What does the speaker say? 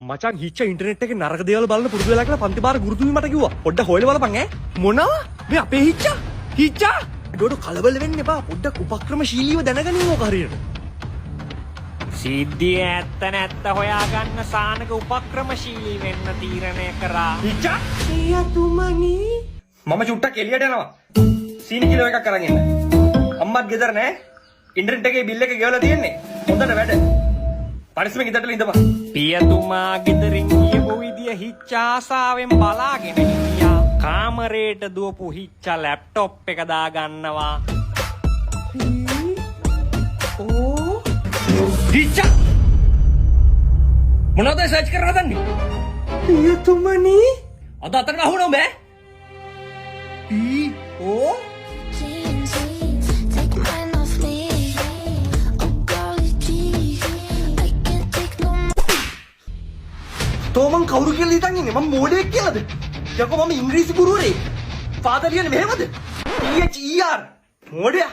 මචං හිච්ච ඉන්ටර්නෙට් එකේ නරක දේවල් බලන්න පුරුදු වෙලා කියලා පන්ති බාර ගුරුතුමී මට කිව්වා. පොඩ්ඩක් හොයලා බලපන් ඈ. මොනවා? මේ අපේ හිච්චා? ඒකට කලබල වෙන්න එපා. පොඩ්ඩක් උපක්‍රමශීලීව දැනගනින් ඕක හරියට. සිද්ධිය ඇත්ත නැත්ත හොයාගන්න සානක උපක්‍රමශීලී වෙන්න තීරණය කරා. හිච්චා? සියතුමනි. මම චුට්ටක් එළියට යනවා. සීනි කිලෝ එකක් අරන් එන්න. අම්මත් ගෙදර නෑ. ඉන්ටර්නෙට් එකේ බිල් එක ගෙවලා තියෙන්නේ. හොඳට වැඩ. පරිස්සමෙන් ඉදටල ඉඳපන්. පියතුමා ගෙදරින් ගියපු විදිය හිච්චා ආසාවෙන් බලාගෙන හිටියා. කාමරේට දුවපු හිච්චා ලැප්ටොප් එක දාගන්නවා. හිච්චා! මොනවද සර්ච් කරලා හදන්නේ? පියතුමනි. අද අතට අහුණා බෑ. තෝමන් කවුරු කියලා හිතන් ඉන්නේ? මම මෝඩයෙක් කියලාද? යකෝ මම ඉංග්‍රීසි ගුරුවරයෙක්. ෆාදර් කියන්නේ මෙහෙමද? PHER. මෝඩයා.